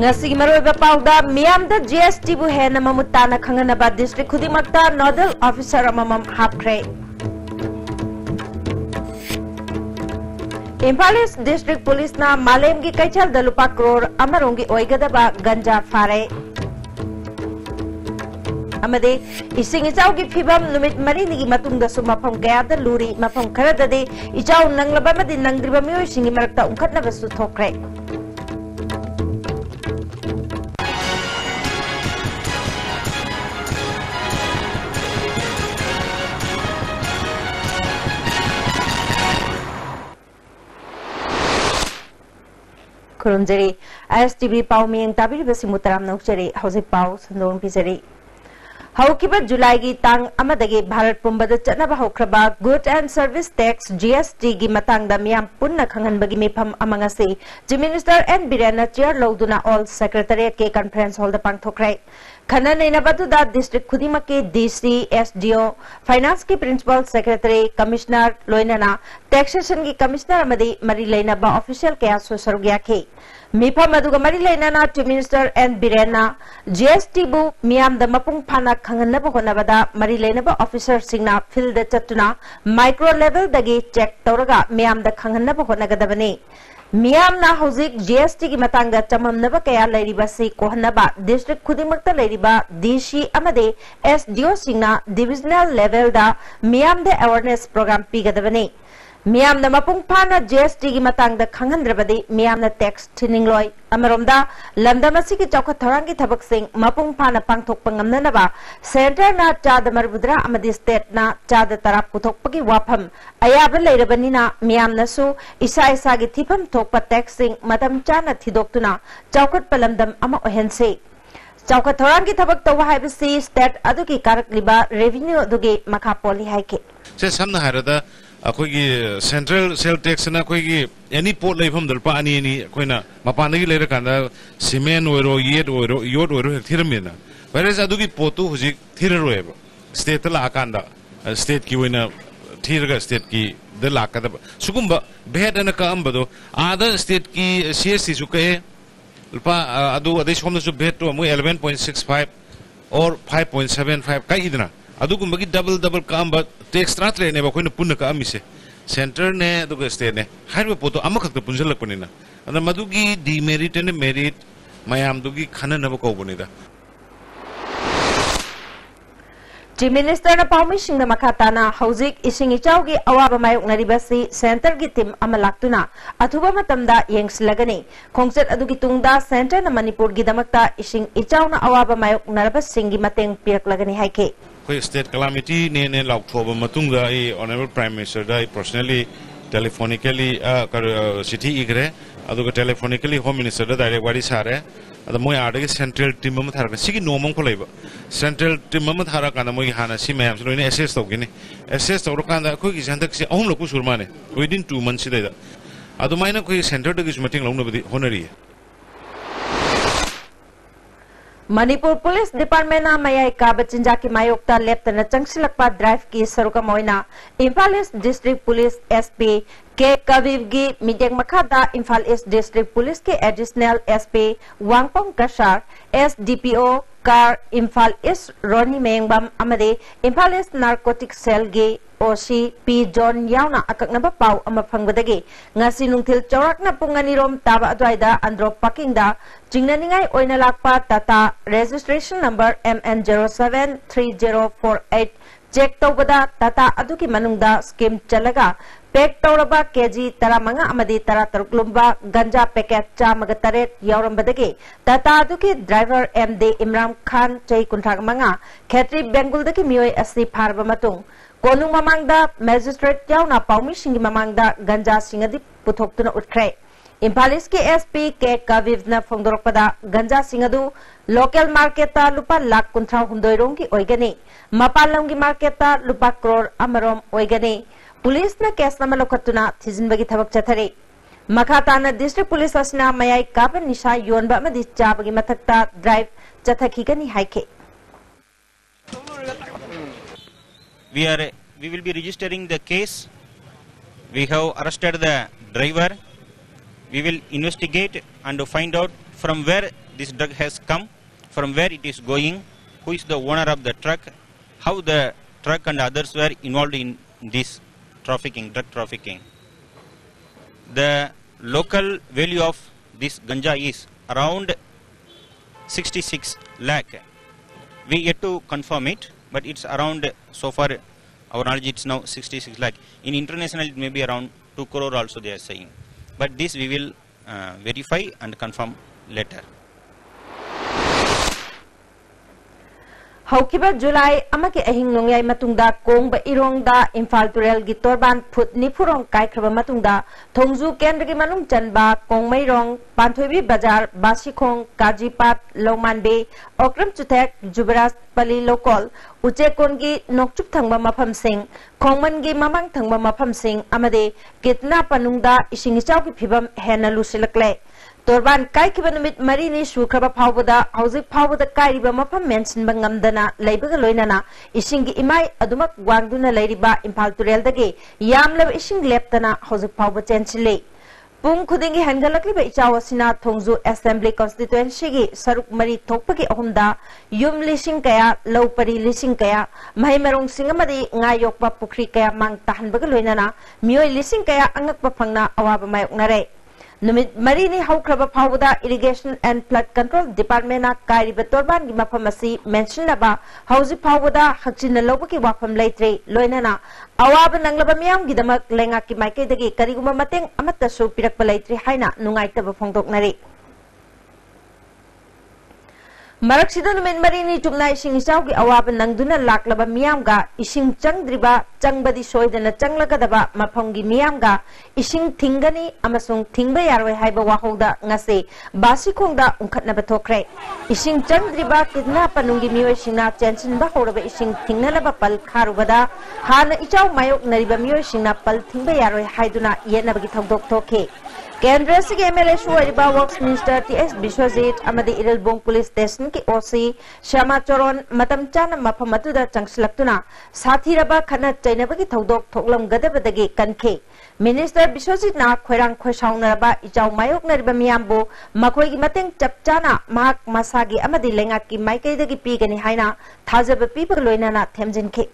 ngasi maroiba pauda miyamda GST bu hena mamutana khanganaba district khudimakta nodal officer amamam hapkhre. Imphal East District Police na Malem gi kaichal da lupa crore amarongi oigadaba ganja fare. Amade ising ichaw gi phibam numit mari nigi matungda su mafam kaya da luri mafam kharada de ichaw nanglaba madi nangdriba miyoy singi marakta ungkhatna basu thokre. Kurumjeri ISTV pau miyeng tabiri basi mutaram naukjeri hausi pau sandong pizeri. Haukiba July gi tang amadagi Bharat pumbada chatnaba haukraba Good and Service Tax GST gi matangda miyam punna khanganbagi mifam amangasi Chief Minister N Birena chair loduna all secretariat ke conference hall da pangthokrai. Khana Nainabatuda District Khudimaki DC, SDO, Finance ki Principal Secretary, Commissioner Loinana, Taxation ki Commissioner Amadi Mari Lainaba Official Kaya Susarugya Ki. Mipa Maduga Mari Lainana to Minister N Birena, GST Bu Miam the Mapung Pana Kanganaba Honavada, Mari Lainaba Officer Singna, Phil the Chatuna, micro level Dagi check Toraga, Miam the Kanganaba Honagadabani. Miyam na hauzik GST ki matangda chamamnaba kaya lairiba si kohanaba district khudimakta lairiba DC amade SDO singna divisional level da miyam de awareness program pigadabani. Miyam na mapung pana GST ki matangda khanghandrabadi miyam na tax thiningloi amaromda lamdamasi ki chawkha thorangi thabak sing mapung pana pangthok pangamnanaba center na chada marbudra amadi state na chada tarap puthokpagi wafam ayaba leirabanina miyam nasu isa isa gi thifam thokpa tax sing matam chana thidoktuna chawkhat palamdam ama ohense chawkha thorangi thabak tawa haibasi state aduki karak liba revenue adugi makha poli haike se samna harada अखोगी central sale tax ना अखोगी any port लेफम दलपा अनि any अखोइना मपानगी लेर कांदा cement ओरो yet ओरो vote ओरो थिरमेना वेरेस अदुगी पोतु हुजिक थिररोएब state ला कांदा स्टेट की वइना थिरगा स्टेट की द लाकदा सुकुंबा भेट अन कांबदो आदा स्टेट की सीएससी सुके लपा अदु अदे सोमन सु भेट तो मु 11.65 और 5.75 का इदना अदुगुंबगी डबल कांबा टैक्स ट्रांसलेट ने बखोइन पुन्न का अमिसे सेंटर ने दुग स्टेट ने हाइबे पोतो अमखक पुंजलकपनिना अन मदुगी डिमेरिट ने merit मयाम दुगी खननब कोबनिदा Chief Minister na Paumi Singna Makatana hauzik ising ichaw gi awaba mayok naribasi center gi team amalaktuna athuba matamda yengslagani khongset adugi tungda center na Manipur gi damakta ising ichaw na awaba mayok narabas singi mateng piraklagani haike koi state calamity ne lauk thoba matungda I honorable prime minister da personally telephonically city igre aduga telephonically home minister da direct wari sare ada moi adagi central team ma thara sigi nomong ko leiba central team ma thara kana moi hana si mayam so ne assess to gini assess to kanda ko gi jandak si ahum loku surmane within 2 months da adu maina ko center de gi meeting launa badi honari Manipur Police Department na mayay kabachinja ki mayokta Lieutenant Changsilakpa drive ki saruka moina Imphal East District Police SP K Kavivgi meeting makada Imphal East District Police ke additional SP Wangpong Kashar SDPO car Imphal East Roni Mengbam amade Imphal East Narcotic Cell ge OC P John yauna akaknaba pau ama phangbadagi ngasi nungthil chawrakna punganirom taba adwaida andro parking da jingnaningai oina lakpa tata registration number MN073048 check tawbada tata aduki manungda scheme chalaga pack tawraba kg taramanga amadi tara taruklumba ganja packet chamaga taret yaurambadagi tata aduki driver MD Imran Khan chai kunthagmanga khetri Bengal daki mioi asi pharba matung Konung mamangda magistrate yauna paumi singi mamangda ganja singadi puthoktuna utkre Imphal East ke SP ke Kavivna phongdorokpada ganja singadu local market ta lupa lakh kunthra hundoirong ki oigani mapalong ki market ta lupa crore amarom oigani police na case na malokatuna thizinbagi thabak chathare makhatana district police asna mayai kaban nisha yonba amadi chabagi mathakta drive chathaki gani haike We will be registering the case. We have arrested the driver. We will investigate and find out from where this drug has come, from where it is going, who is the owner of the truck, how the truck and others were involved in this trafficking, drug trafficking. The local value of this ganja is around 66 lakh. We yet to confirm it, but it's around, so far our knowledge, it's now 66 lakh. In international it may be around 2 crore also they are saying. But this we will verify and confirm later. Haukiba July amake ahing nongyai matungda kongba irongda Imphal Turel gi torban phut nifurong kaikhraba matungda thongju kendra gi manung chanba kongmairong Panthoibi Bazar Basikhong Kajipat Lomanbe Okram Chuthek Jubaras Pali Lokol Uchekon gi nokchup thangba mafam sing Khongman gi mamang thangba mafam sing amade kitna panungda isingichau gi phibam hena lusilakle Torban kai kiba numit marini shukraba phawbada hauzik phawbada kairiba mafam mentionba ngamdana leibaga loinana isingi imai adumak wangduna leiriba Imphal Turel dagi yamlab ising leptana hauzik phawba chenchile Pung khudingi hangalakliba ichaw asina thongju assembly constituency gi saruk mari thokpagi ahumda yum lising kaya lawpari lising kaya mahimarong singamadi ngayokba pukri kaya mang tahanbaga loinana mioi lising kaya angakpa phangna awaba mayoknare Numit Marini Haukraba Pawda Irrigation and Flood Control Department na Kairiba Torban gi mafamasi mention naba Hausi Pawda Hakchina Lobaki Wafam Laitre Loinana Awaba Nanglaba Miam Gidamak Lenga ki Maike dagi Kariguma Mateng Amata Su Pirak Palaitre Haina Nungaitaba Fongdok Nari Maraksida numin marini tumna ising isaw gi awaban nangduna laklaba miyamga ising changdriba changbadi soidana changlagadaba mafamgi miyamga ising thingani amasung thingba yaroi haiba wahongda ngase basikhongda ungkhatnaba thokre ising changdriba kidna panungi miyoi singna chenchinba horaba ising thingnalaba pal kharubada hana ichaw mayok nariba miyoi singna pal thingba yaroi haiduna yenabagi thongdok thokhe Kendra Sig MLA Shuariba Works Minister T.S. Biswajit Amadi Irilbong Police Station ki OC Shama Choron Matam Chana Mapamatuda Changslaktuna Sathiraba Khana Chainabagi Thodok Thoklam Gadabadagi Kanke Minister Biswajit na Khoirang Khoisaunaraba Ichaw Mayok Nariba Miyambo Makhoi gi Mateng Chapchana Mahak Masagi Amadi Lengak ki Maikaidagi Pigani Haina Thajaba Pipag Loinana Themjinke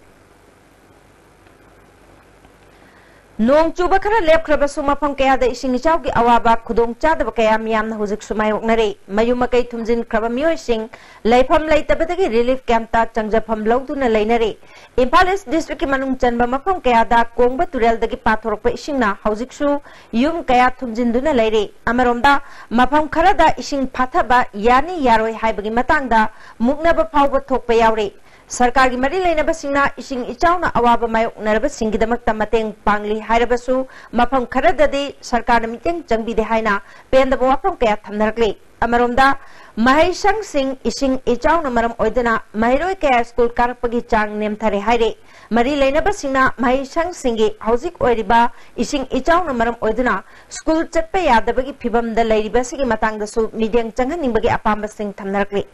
Nong chuba khara lep khraba suma pham kaya da ising ichaw gi awaba khudong chadaba kaya miyam na hujik sumayok nare mayuma kai thumjin khraba miyoi sing leifam leitabadagi relief camp ta changjafam lawduna leinare Imphal East district ki manung chanba mafam kaya da kongba turel dagi pathorokpa ising na hujik su yum kaya thumjin duna leire amaromda mafam khara da ising phathaba yani yaroi haibagi matangda muknaba phawba thokpa yaure Sarkar gi mari leinaba singna ising ichawna awaba mayok naraba singidamakta mateng pangli hairabasu mafam kharadadi sarkar na miteng changbide haina pendaba wafam kaya thamnarakle amaromda mahaisang sing ising ichawna maram oidana mahiroi kaya school karapagi chang nemthare haire mari leinaba singna mahaisang singi hauzik oiriba ising ichawna maram oidana school chatpa yadabagi phibamda leiriba sigi matangda su midyang changhaningbagi apamba sing thamnarakle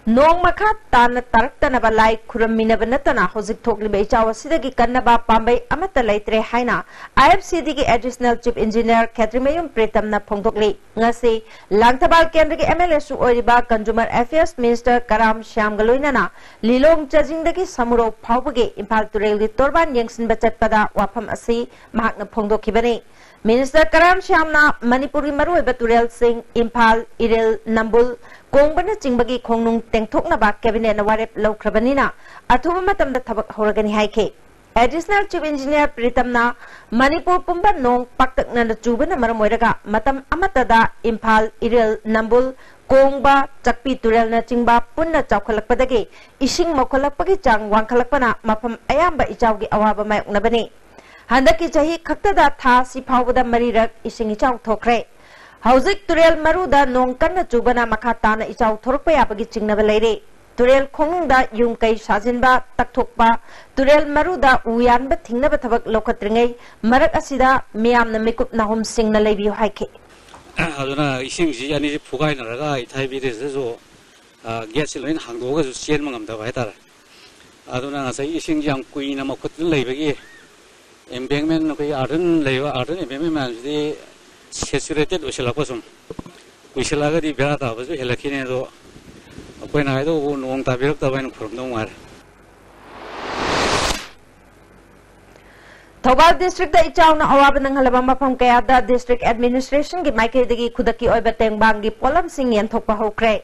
Nong Makha Tana Taraktanaba Lai Kuramina Banatana Hosik Tokliba Ichawa Sidagi Kanaba Pambai Amata Laitre Haina IFCD ki Additional Chief Engineer Katrimayum Pretamna Pongtokli Ngasi Langtabal Kendriki MLSU Oriba Consumer Affairs Minister Karam Shyam Galoinana Lilong Chajingdagi Samuro Paubagi Imphal Turel di Torban Yangsin Bachat Pada Wapam Asi Mahakna Pongtokibani Minister Karam Shyamna Manipuri Maru Baturel Singh Imphal Iril Nambul Kongbana Chingbagi Kongnung Tengthokna ba Cabinet na warep lawkhrabanina athuba matamda thabak horagani haike Additional Chief Engineer Pritamna Manipur pumba nong paktakna na chubana maramoiraga matam amatada Imphal Iril Nambul Kongba Chakpi Turel na chingba punna chawkhalakpadagi ising mokhalakpagi chang wangkhalakpana mafam ayamba ichawgi awaba mayoknabani Handaki chahi khaktada tha sipawada marirak ising ichaw thokre Hauzik Turel Maruda nong kanna chubana makhatana ichaw thorpa yabagi chingnaba leire Turel khongda yung kai sajinba takthokpa Turel Maruda uyanba thingnaba thabak lokatringai marak asida miyamna mikup nahum singna leibiyo haike aduna isingsi ani fugai naraga ithaibireseso gasoline hangdoga su sienma ngamda haitara aduna ngasai isingsi ang kuina makut leibagi embankment ko arden leiwa arden embankment manjidi saturated ओइसलाको सम ओइसलागदि बेरा ताबसु हेलाखिने दो अखोइना हाइदो नोंग ताबिरक ताबाइन खुरमदों मार Thoubal district इचाउना अवाब नंगलबा मफम कयादा district administration की माइकेदगी खुदकी ओइबा तेंबांगी pollen Singh यंथोकपा होख्रे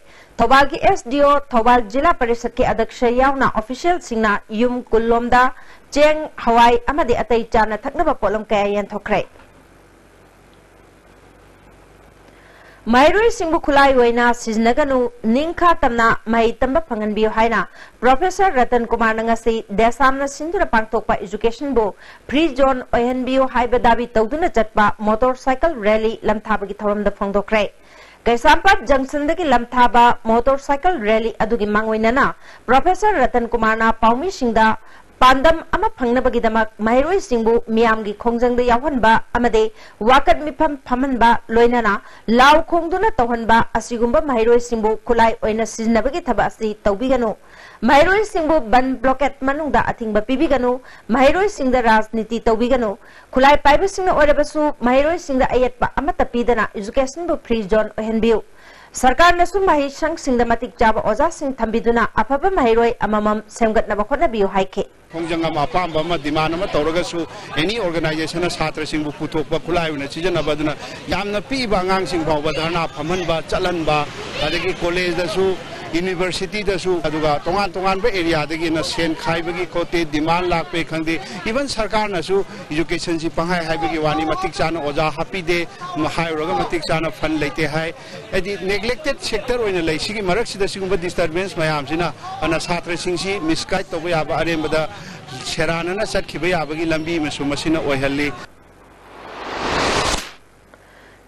Thoubal की SDO Thoubal जिला परिषद के अध्यक्ष यावना ऑफिशियल सिंगना युम कुल्लोमदा चेंग हवाई अमदि अतै चाना थकनबा पोलम कया यंथोख्रे Mairui Singbu Kulai Waina Siznaganu Ninka Tamna Mai Tamba Panganbio Haina Professor Ratan Kumar Nangasi Desamna Sindura Pangtokpa Education Bo Pre-Zone Ohenbio Haibadabi Tauduna Chatpa Motorcycle Rally Lamthabagi Thoram the Fongdokre Kaisampat Junction the Lamthaba Motorcycle Rally Adugi Mangwinana Professor Ratan Kumar na Paumi Singda Pandam ama Pangnabagidamak Mairui Singbu Miamgi Kongjang the Yawanba Amade Wakat Mipam Pamanba Loinana Lau Kongduna Tohanba Asigumba Mairui Singbu Kulai Oina Siznabagi Tabasi Taubigano Mairui Singbu Ban Blocket Manunda Atingba Pibigano Mairui Sing the Rasniti Taubigano Kulai Pibasing Orabasu Mairui Sing the Ayatpa Amata Pidana Education Bu Pre-Zone Ohenbio Sarkar nasu mahi sang sing the matik jaba oza sing thambiduna apaba mahiroi amamam semgat na bakona biyo haike Kongjanga mapamba ma demand ma tawragasu any organization satra singbu puthokba khulai na chijana baduna yamna piba ngang sing bawba dharna phamanba chalanba adagi college da su university da su aduga tongan ba area dagi na sen khaibagi kote demand lakpe khangde even sarkar na su education si panghai haibagi wani matik chana oja happy de mahairoga matik chana fund leite hai edi neglected sector oina lei sigi marak sida sigumba disturbance mayam sina ana satra singsi misguide to ba ba arembada Serana na sat khibai abagi lambi mesu masina oihalli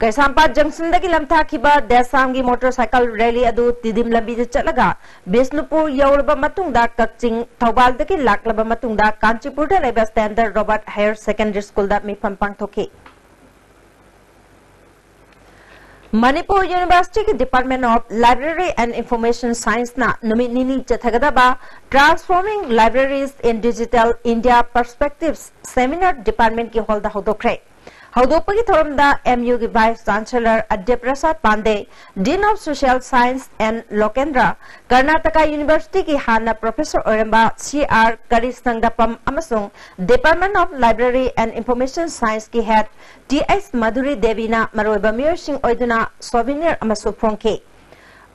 Kaisampat Junction dagi lamtha khiba Desamgi motorcycle rally adu tidim lambi de chalaga Bisnupur yaurba matungda Kakching Thobal dagi laklaba matungda Kanchipur da leba Standard Robert Higher Secondary School da mifam pangthoki Manipur University के Department of Library and Information Science na nominini chathagadaba Transforming Libraries in Digital India Perspectives Seminar Department की hall da hodokre Hodopagi thoramda MU की Vice Chancellor Adya Prasad Pandey Dean of Social Science and Lokendra Karnataka University की Hana Professor Oremba CR Karisnangdapam amasung Department of Library and Information Science की Head TS Madhuri Devi na Maroiba Mir Singh Oiduna souvenir amasu phongke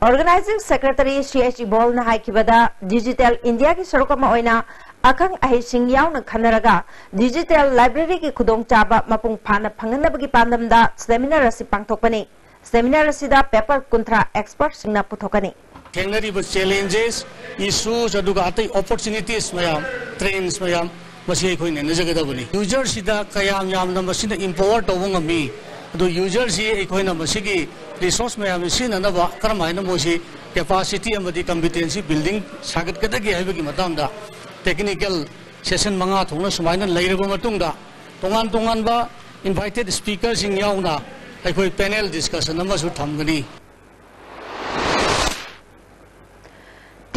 Organizing Secretary CH Bol na haikibada Digital India की सरकमा ओइना अखंग अहिसिंग यावना खनरगा Digital Library की खुदोंग चाबा मपुंग फाना फंगनबगी पांदमदा seminar असि पांगथोकनी seminar असिदा paper कुंत्रा expert सिंगना पुथोकनी थेंगनरिबा challenges issues aduga atai opportunities mayam trends mayam masi khoine najagadabani user sida kayam yamna masina empower tawanga mi adu user si khoina masigi resource mayam sina na ba karmaina mosi capacity amadi competency building sagat kadagi haibagi matamda technical session manga thongna sumaina leiraba matungda tongan ba invited speakers in yauna aikhoi panel discussion amasu thamgani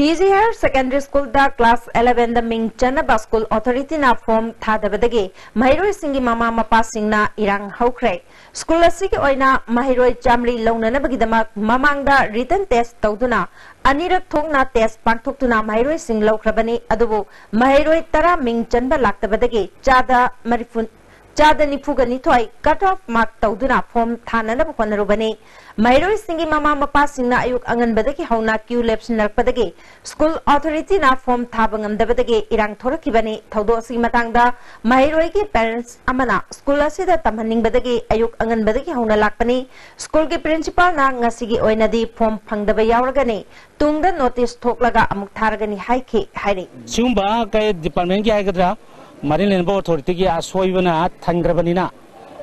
TZ Higher Secondary School da Class 11 the Ming Chanaba School Authority na form thadabadagi Mahiroi Singi Mama Mapa Singna Irang Haukre School asigi oina Mahiroi Chamri Launanabagidamak Mamangda written test tauduna Anirak Thongna test pangthoktuna Mahiroi Sing Laukrabani adubu Mahiroi Tara Ming Chanba Laktabadagi Chada Marifun Chada Nifuga Nitoi cut off mark tauduna form thananab Honarubani Mahiroi Singi Mama Mapa Singna Ayuk Angan Badaki Hauna Q Labs Narpadagi School Authority na form Tabangam Dabadagi Irang Thorakibani Taudosi Matangda Mahiroi ki parents Amana School Asida Tamhaning Badagi Ayuk Angan Badagi Hauna Lakpani School ki principal na Ngasigi Oinadi form Pangdaba Yauragani Tungda notice Toklaga Amuk Taragani Haiki Hairi Sumba kay department ki agadra Marin Authority ki asoibana Tangrabanina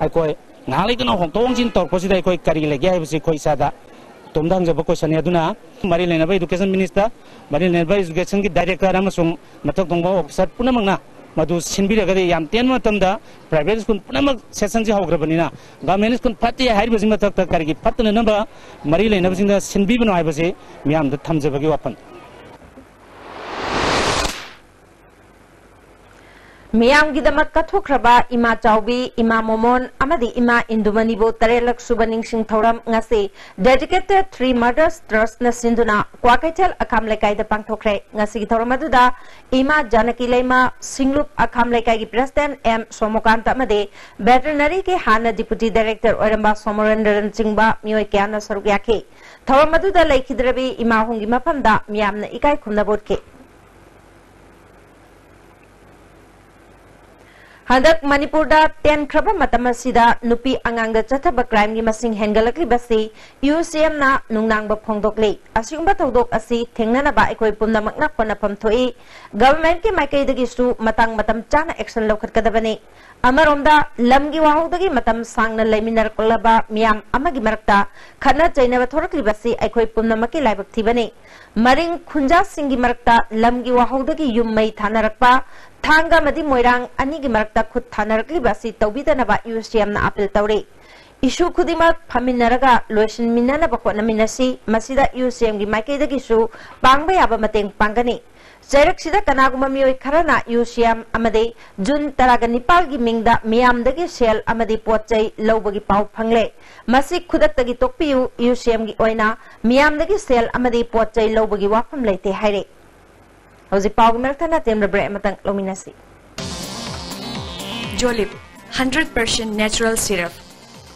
Akoi Nalikano Hongtong Torposida Koi Karilege, Koi Sada, Tomdang Zaboko Sanaduna, Marilena Education Minister, Marilena Education Director Amazon, Matokongo, Sat Punamana, Madu Sinbira Yam Tenmatamda, private school Punama Sessions Hograbanina, Government school Patti Hybazimata Kariki, Patan number, Marilena was in the Sinbibano Ibase, Miam the Tamzabagi weapon. Miyamgidamat kathokraba ima chaubi ima momon amadi ima indumanibo tarelak subaning sing thoram ngasi dedicated 3 murders trust na sinduna kwakaitel akam lekai da pangthokre ngasi thoram aduda ima janaki leima singlup akam lekai gi president M Somokanta amade veterinary ke hana deputy director oramba Somorendran Chingba mioi kyana sarugyake thoram aduda leikidrabi ima hungi mapamda miyamna ikai khumna botke Hadak Manipur da 10 kraba matamasida nupi angangda chathaba crime gi masing hengalakli basi UCM na nungnang ba phongdokle asingba thodok asi thengnana ba ekoi pumna makna kona phamthoi government ki maikai dagi su matang matam chana action lokhat kadabani amaromda lamgi wahudagi matam sangna leiminar kolaba miyam amagi marakta khana chaina ba thorakli basi ekoi pumna maki laibak thibani maring khunja singi marakta lamgi wahudagi yummai thanarakpa Thanga madi moirang ani gi marakta khut thanarki basi tawbida ba UCM na appeal tawre issue khudimak phaminaraga loisin minana ba khona minasi masida UCM gi maike da gi su pangba yaba mateng pangani Jairak sida kanaguma mioi kharana UCM amade June taraga Nepal gi mingda miyam dagi sel amade potchai lobagi pau phangle masi khudak tagi tokpiu UCM gi oina miyam dagi sel amade potchai lobagi wafam leite haire Hoji pau mertana temra bre matang lominasi Jolip 100% natural syrup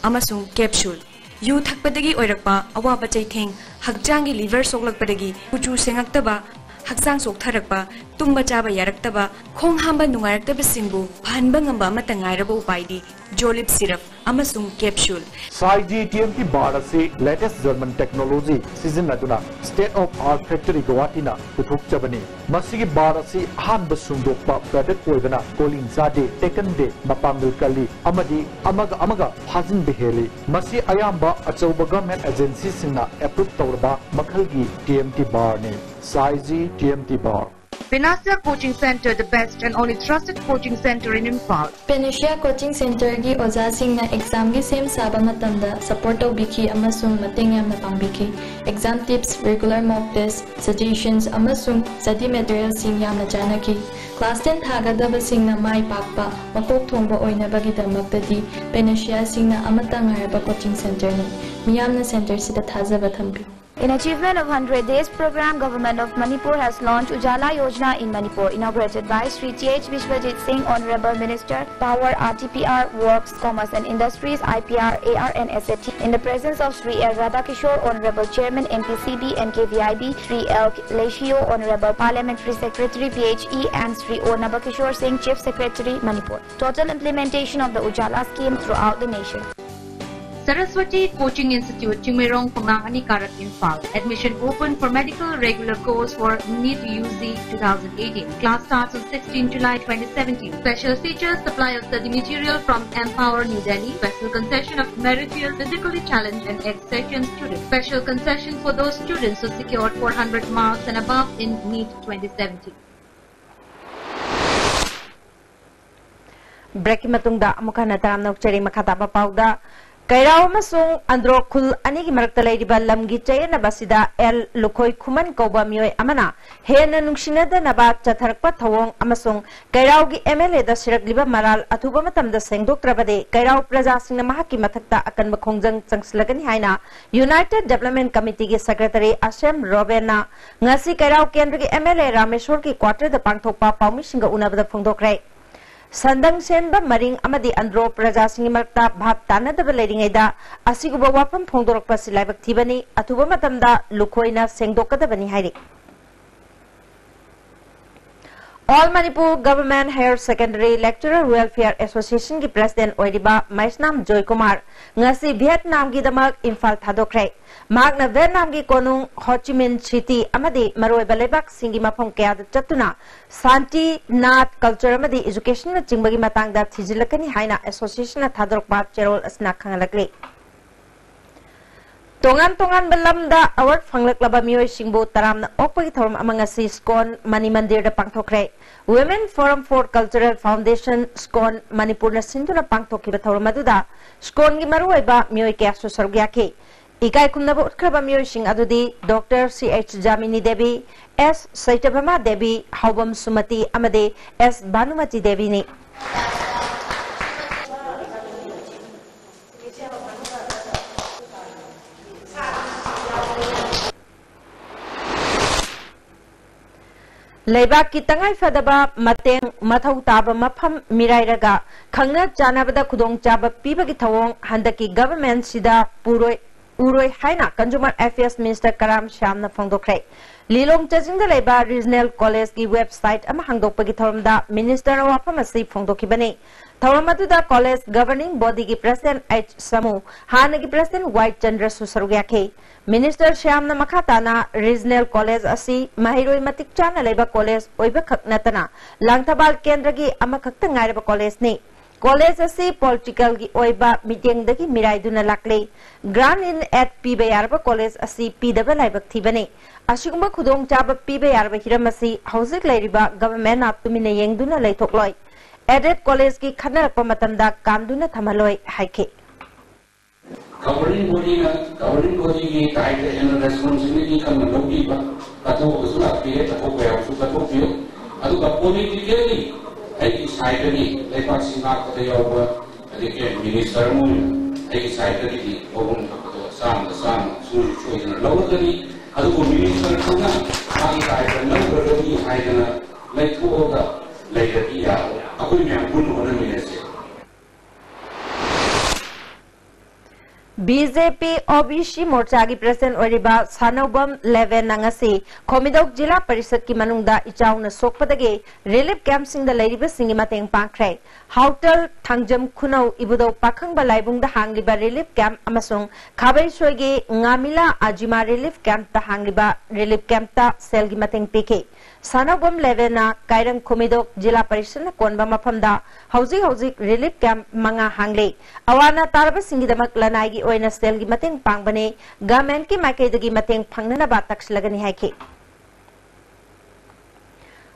amasung capsule yu thakpadagi oirakpa awaba chaitheng hakjangi liver soklakpadagi kuchu sengaktaba haksang soktharakpa tumba chaba yaraktaba khong hamba nungaraktaba singbu phanba ngamba matangairaba upaidi Jolip syrup amasung capsule Saiji TMT bar ase latest German technology season aduna state of art factory Guwahati na puthok chabani masigi bar ase hanba sungdokpa product oibana colin zade taken de mapamil kali amadi amaga hajin beheli masi ayamba achauba government agency singna approve tawraba makhalgi TMT bar ne Saiji TMT bar Panacea Coaching Center, the best and only trusted coaching center in Imphal. Panacea Coaching Center gi oja singna exam gi same saba matamda support tawbiki amasung mateng yamna pangbiki exam tips regular mock tests suggestions amasung study materials sing yamna janaki class 10 thagadaba singna mai pakpa makok thongba oina bagi damaktadi Panacea singna amatang harba coaching center ni miyamna center sida thajaba thambi In achievement of 100 days program, Government of Manipur has launched Ujala Yojana in Manipur, inaugurated by Sri T.H. Vishwajit Singh, Honorable Minister, Power, RTPR, Works, Commerce and Industries, IPR, AR and SAT, in the presence of Sri L. Radhakishore, Honorable Chairman, NPCB and KVIB, Sri L. Leshio, Honorable Parliamentary Secretary, PHE, and Sri O. Nabakishore Singh, Chief Secretary, Manipur. Total implementation of the Ujala scheme throughout the nation. Saraswati Coaching Institute, Chingmerong, Pangangani, Karak, Imphal. Admission open for medical regular course for NEET UZ 2018. Class starts on 16 July 2017. Special features: supply of study material from Empower New Delhi. Special concession of meritorious, physically challenged and ex-session students. Special concession for those students who secured 400 marks and above in NEET 2017. Break matungda amukana taram nokcheri makataba pauda Kairao masung andro khul ani gi marakta leidiba lamgi chayna basida el lokoi khuman koba mioi amana hena nungsina da naba chatharakpa thawong amasung kairao gi MLA da siragliba maral athuba matamda sengdokrabade kairao praja singna mahaki mathakta akanba khongjang changslagani haina United Development Committee gi secretary Ashem Robena ngasi kairao kendra gi MLA Rameshwar ki quarter da pangthokpa paumi singa unabada phongdokrai Sandang senba maring amadi andro praja singi marakta bhap tanadaba leiringaida asiguba wafam phongdorokpa silaibak thibani athuba matamda lukhoina sengdokadabani hairi All Manipur Government Higher Secondary Lecturer Welfare Association ki President oiriba Maisnam Joy Kumar ngasi Vietnam gi damak Imphal thadokrai Magna Vietnam gi konung Ho Chi Minh City amadi maroi balebak singi mafam kaya da chatuna Santi Nath Culture amadi Education na chingbagi matang da thijilakani haina Association na thadorokpa cherol asna khangalakli Tongan balamda award phanglak-laba mioi singbo taramna okpagi thoram amanga si SCON Mani Mandir da pangthokre Women Forum for Cultural Foundation SCON Manipur na sinduna pangthokiba thoram aduda SCON gi maruoiba mioi kaya su sarugyaki इकाई खुमनब उत्खरब मियोइसिंग अदुदी doctor CH जामिनी देवी, S सैतभमा देवी, हाउबम सुमति अमदे S Bhanumati देवी ने लेबाक की तंगाई फदबा मतेंग मथौ ताबा मफम मिराइरगा खंगना चानाबदा खुदोंग चाबा पीबगी थवोंग हंदकी government सिदा पुरोय उरोय हाइना consumer affairs minister कराम श्यामना फोंदोखरे लीलोंग चजिंगदा लेबा regional college की website अमा हंगदोकपगी थवरमदा minister वाफम असि फोंदोखिबने थवरम अदुदा कॉलेज गवर्निंग बॉडी की प्रेसिडेंट H समू हानगी प्रेसिडेंट Y चंद्र सुसरुयाखे मिनिस्टर श्यामना मखाताना रीजनल कॉलेज असि महिरोय मतिक चाना लेबा कॉलेज ओइबा खकनतना लांगथबाल केंद्र की अमखक्ता ngairaba कॉलेज ने कॉलेज असि पॉलिटिकल की ओइबा मीटिंगदगी मिराइदुना लाकले ग्रांट इन एट पीबा यारबा कॉलेज असि पीदबा लाइबक थीबने असिगुंबा खुदोंग चाबा पीबा यारबा हिरम असि हौजिक लैरिबा गवर्नमेंट तुमिना येंगदुना लैथोकलोय एडेड कॉलेज की खनरकपा मतमदा कामदुना थमलोय हाइखे governing body की kind and responsibility का मतलब भी कतो उसला पिए कतो पे कतो पियो अदुगा politically ऐकी साइडली लेपाक सिंगा कतो योगा अदिके मिनिस्टर मुन ऐकी साइडली ओगुन कतो साम सुन लोगों अदुगो मिनिस्टर कुना आगे साइड नंबरली हाइदना लेथोगा लेयरकी या अकुई में बुन होने मिलेसे BJP OBC मोर्चा की प्रेसिडेंट ओरिबा सानोबम 11 नंगसी खोमिदोक जिला परिषद की मनुंगदा इचाउना सोकपदगे रिलीफ कैंप सिंग द लेरिबा सिंगी मतेंग पांखरे हाउटल थंगजम खुनौ इबुदो पाखंग बलाइबुंग द हांगलिबा रिलीफ कैंप अमसुंग खाबै सोइगे ngaमिला आजिमा रिलीफ कैंप ता हांगलिबा रिलीफ कैंप ता सेल की मतेंग पिके सानोबम 11 ना कायरंग खोमिदोक जिला परिषद कोनबा मफमदा हौजिक रिलीफ कैंप मंगा हांगले अवाना तारबा सिंगी दमक लनाइगी ओइना सेल की मतेंग पांगबने गवर्नमेंट की माइकेदगी मतेंग फंगना बा तक्सलगनी हाइके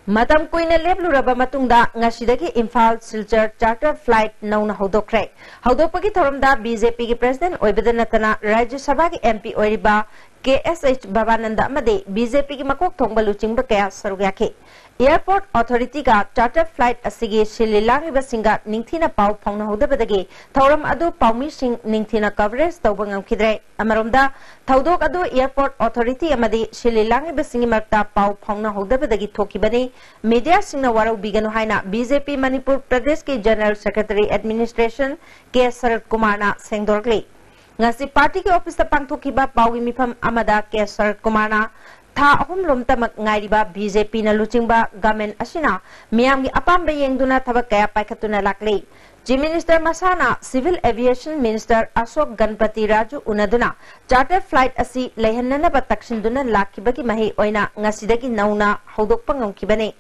मतम कुइना लेबलुरबा मतुंगदा ngasiदगी इम्फाल सिलचर चार्टर फ्लाइट नौना हौदोखरे हौदोपगी थोरमदा बीजेपी की प्रेसिडेंट ओइबदा नतना राज्य सभा की एमपी ओइरिबा KSH बाबानंद अमदे बीजेपी की मकोक थोंगबा लुचिंगबा कया सरुगाखे एयरपोर्ट अथॉरिटी का चार्टर फ्लाइट असिगे शिलिलांगिबा सिंगा निंगथिना पाउ फौना होदबदगे थौरम अदु पाउमी सिंग निंगथिना कवरेज तौबा ngamkhidre अमरोमदा थौदोक अदु एयरपोर्ट अथॉरिटी अमदे शिलिलांगिबा सिंगी मरता पाउ फौना होदबदगी थोकिबने मीडिया सिंगना वारौ बिगनु हाइना बीजेपी मणिपुर प्रदेश के जनरल सेक्रेटरी एडमिनिस्ट्रेशन के शरद कुमार ना सेंगदोरगले ngasi party की ऑफिस पांगथोकिबा पाउगी मिफम अमदा के शरद कुमार ना था अहुम लोमतमक ngairiba BJP na luchingba government asina miyamgi apamba yengduna thabak kaya paikhatuna lakle Chief Minister Masana Civil Aviation Minister Ashok Ganpati Raju unaduna charter flight asi leihannana ba takshinduna lakhibagi mahi oina ngasidagi nauna hodokpa ngamkibane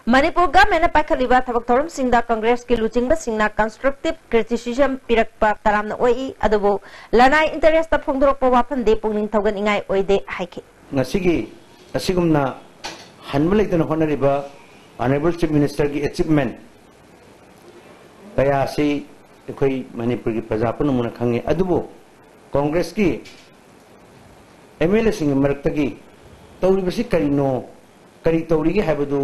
Manipur government pakhaliba thabak thorum singda Congress ki luchingba singna constructive criticism pirakpa taramna oi adubo lanai interest ta phongdorokpa wafan de pungning thogan ingai oide haike ngasigi asigumna hanmalaitana honariba honorable chief minister ki achievement kaya si ekoi manipur ki prajapun muna khange adubo congress ki MLA sing maraktagi tawribasi karino kari tawrigi habadu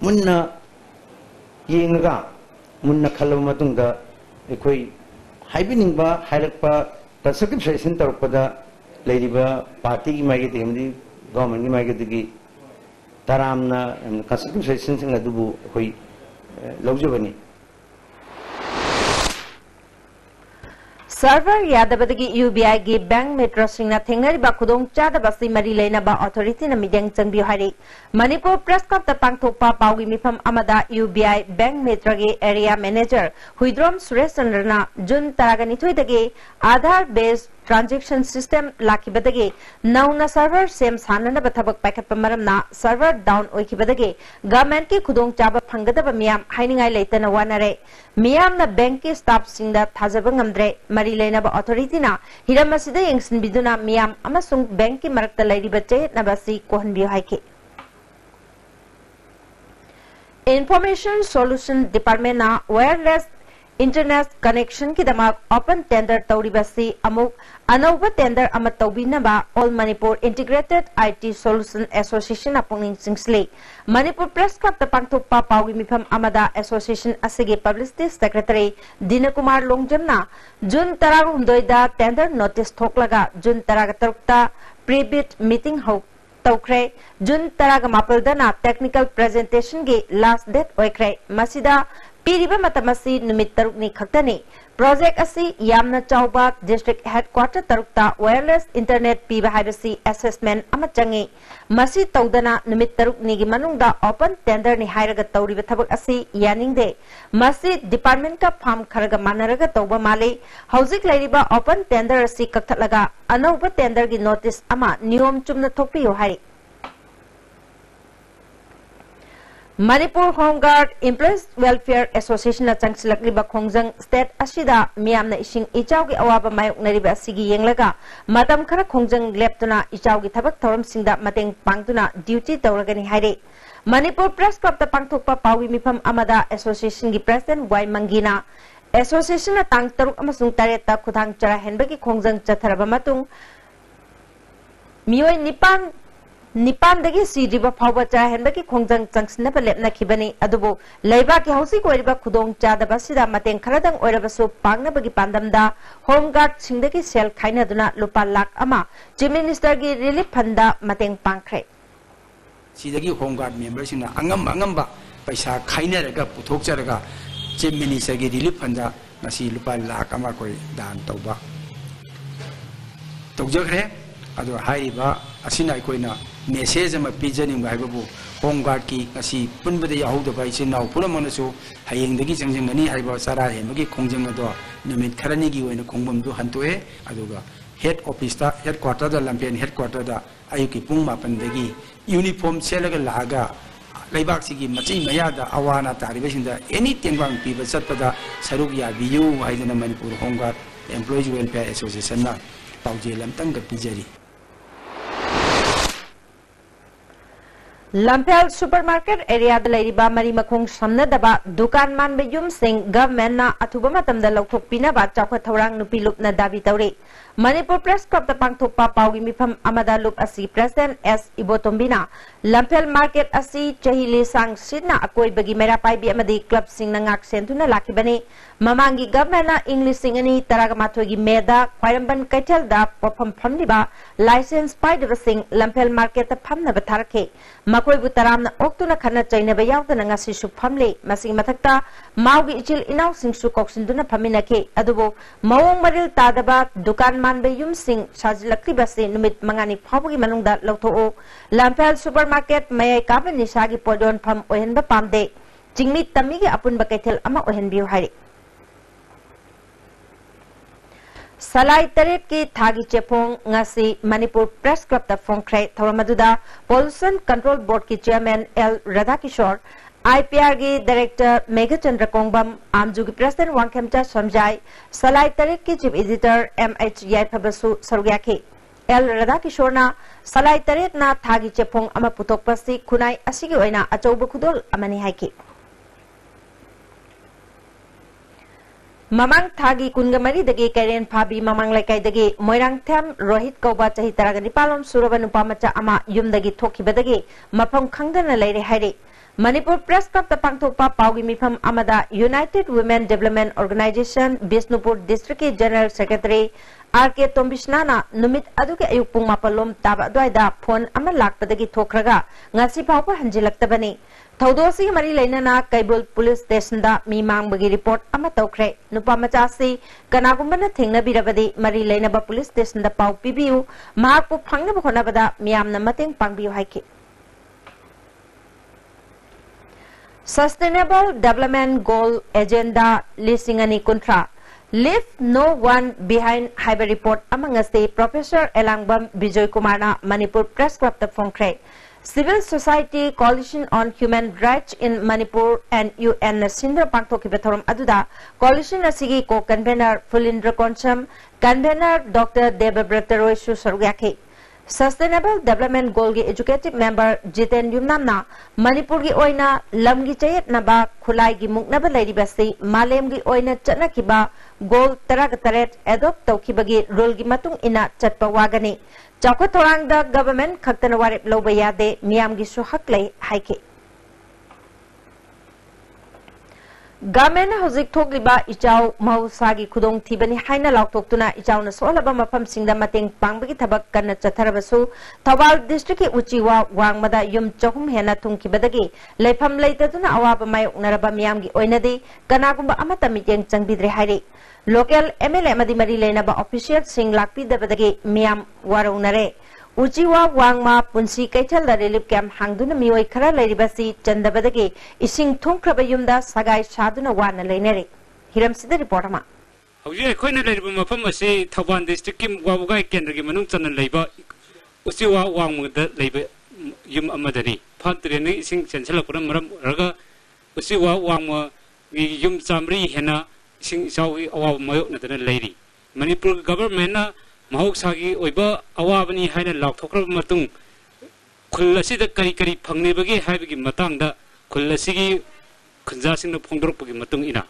munna yengaga munna khalaba matungda ekoi haibiningba hairakpa constructive session tarpada लेरिबा party की माइगे तेमदी government की माइगे दगी तारामना constructive session सिंग अदुबु कोई लौजबनी server यादबदगी UBI की bank metro सिंगना थेंगरिबा खुदोंग चादबसी मरी लेनाबा authority न मिदेंग चंगबि हारि Manipur press club त पांगथोकपा पाउगी मिफम अमदा UBI बैंक मेट्रो के एरिया मैनेजर हुइद्रोम सुरेश चंद्रना जुन तरागनिथोय दगे आधार बेस्ड ट्रांजैक्शन सिस्टम लाखिबदगे नौना सर्वर सेम सानना बथबक पाइखत मरमना सर्वर डाउन ओइखिबदगे गवर्नमेंट की खुदोंग चाबा फंगदब मियाम हाइनिंगाई लेतना वानरे मियामना बैंक के स्टाफ सिंगदा थाजब ngamdre मरी लेनाबा अथॉरिटी ना हिरम असिदा यंगसिन बिदुना मियाम अमसुंग बैंक की मरकता लेरिबा चेतनाबासी कोहनबियो हाइके Information Solution Department na wireless internet connection ki damak open tender tauribasi amuk anauba tender amat taubinaba All Manipur Integrated IT Solution Association apungning singsle Manipur Press Club tapangthukpa pawi mifam amada association asige publicity secretary Dinakumar Longjamna June 16 da tender notice thoklaga June 13 pre-bid meeting ho Taukre June 18 technical presentation ge last date oikre masida piriba matamasi numit taruk ni khaktani project asi yamna chauba district headquarter tarukta wireless internet piba haibasi assessment ama changi masi taudana numit taruk ni gi manungda open tender ni hairaga tauriba thabak asi yaningde masi department ka farm kharaga manaraga tauba male housing lairiba open tender asi kakthlaga anauba tender gi notice ama niyom chumna thokpiyo hai Manipur Home Guard Employees Welfare Association na changsilakliba khongjang state asida miyamna ising ichawgi awaba mayok nariba asigi yenglaga matam khara khongjang leptuna ichawgi thabak thoram singda mateng pangtuna duty tawragani haire Manipur Press Club ta pangthokpa pawi mifam amada association gi president Y Mangina association na tang taruk amasung tareta khudang chara henbagi khongjang chatharaba matung miyoi Nipan dagi siriba phawba cha henbaki khongjang changsna pa lepna khibani adubo leiba ki hausi ko riba khudong cha da basida mateng kharadang oirabasu pangna bagi pandamda home guard singdagi sel khaina duna lupa lakh ama chief minister gi relief funda mateng pangkhre sidagi home guard member singna angam ba paisa khaina raga puthok charaga chief minister gi relief funda ngasi lupa lakh ama koi dan tauba tawjagre adu haiba asina koina message ama pijaning ba haibbu home guard ki asi punbade yahuda ba isin naw puramanasu hayengdagi jangjangani haiba sara hemagi khongjang ado numit kharani gi oina khongbam du hantoe aduga head office ta headquarter da lampian headquarter da ayuki pung mapan dagi uniform selaga laga leibak sigi machi maya da awana tariba sinda any tengbang piba satpada saruk ya biyu haidana Manipur Home Guard Employees Welfare Association na pauje lamtang ga pijari Lampel supermarket area da lairiba mari makhong samnadaba dukan man beyum sing government na athuba matamda lauthok pina ba chawkha thorang nupi lup na dabi tawre Manipur Press Club ta pangthokpa pawgi mifam amada lup asi president S Ibotombina Lampel market asi chahili sang sidna akoi bagi mera pai bi amadi club sing na ngak sentuna lakibani mamangi government na english sing ani taraga mathogi meda khairamban kaitel da pofam phamliba license pai da sing Lampel market ta phamna ba tharke makoi bu taramna oktuna khana chaina ba yawdana ngasi su phamle masing mathakta maugi ichil inaw sing su koksinduna phaminake adubo mawong maril tadaba dukan man be yum sing sajilakli base numit mangani phawgi manungda lawtho Lampel supermarket mayai kabani sagi podon pham ohenba pamde jingmi tamigi apun ba kaithel ama ohenbiu hari Salai taret ki thagi chepong ngasi Manipur Press Club ta phongkhre thoramaduda Pollution Control Board ki chairman L Radhakishore IPR ki director Megachandra Kongbam Amju ki president Wangkhemcha Samjai Salai taret ki chief editor MH Yaipabasu Sarugyaki L Radhakishore na Salai taret na thagi chepong ama putok pasi khunai asigi oina achauba khudol amani haiki Mamang thagi kungamari dagi karen phabi mamang laikai dagi moirang them rohit kauba chahi taragani palom suraba nupa macha ama yum dagi thokiba dagi mafam khangdana leire haire Manipur Press Club ta pangthokpa pawgi mifam amada United Women Development Organization Bisnupur District ki General Secretary RK Tombisnana numit aduke ayuk pung mapalom taba adwaida phone ama lakpadagi thokraga ngasi phawpa hanjilaktabani Thaudosi mari lainana Kaibul Police Station da mimang bagi report ama tawkhre nupa machasi kanagumbana thengna birabadi mari lainaba police station da pau pibiu mahakpu phangna bkhona bada miyamna mateng pangbiu haiki Sustainable Development Goal Agenda Lisingani Kuntra Leave No One Behind Haiba report amangase Professor Elangbam Bijoy Kumarna Manipur Press Club ta phongkhre Civil Society Coalition on Human Rights in Manipur and UN Sindra Pangthoki Bethoram Aduda Coalition Asigi Co-Convener Fulindra Koncham Convener Dr. Debabrata Roy Su Sarugyaki Sustainable Development Goal ki Executive Member Jiten Yumnamna Manipur ki oina lam gi chayet naba khulai gi muknaba lairibasi malem gi oina chana kiba goal taragataret adopt tawkibagi rule gi matung ina chatpa wagani chakwa thorang da government khaktana warep loba yade miyam gi su hak lay haike Gamen hauzik thokliba ichau mahusagi khudong thibani haina lauktoktuna ichauna solaba mafam singda mateng pangbagi thabak kanna chatharabasu Thawal district ki uchiwa wangmada yum chahum hena thungkibadagi leifam leitaduna awaba mayoknaraba miyamgi oinadi kanagumba amata miteng changbidre hairi local MLA madi mari leinaba official sing lakpidabadagi miyam waraunare Uchiwa wangma punsi kaichal da relief camp hangduna mioi khara lairibasi chandabadagi ising thongkraba yumda sagai saduna wana leinare hiram sida report ama hauji khoina lairiba mafam ase Thawal district kim wabugai kendra gi manung chanan leiba uchiwa wangmu da leiba yum amadani phantre ne ising chanchala kuram maram raga uchiwa wangma gi yum chamri hena ising sawi awa mayok na dana leiri Manipur government na mahauksagi oiba awabani haina laukthokraba matung khulasida kari kari phangnebagi haibagi matangda khulasigi khunjasingna phongdorpagi matung ina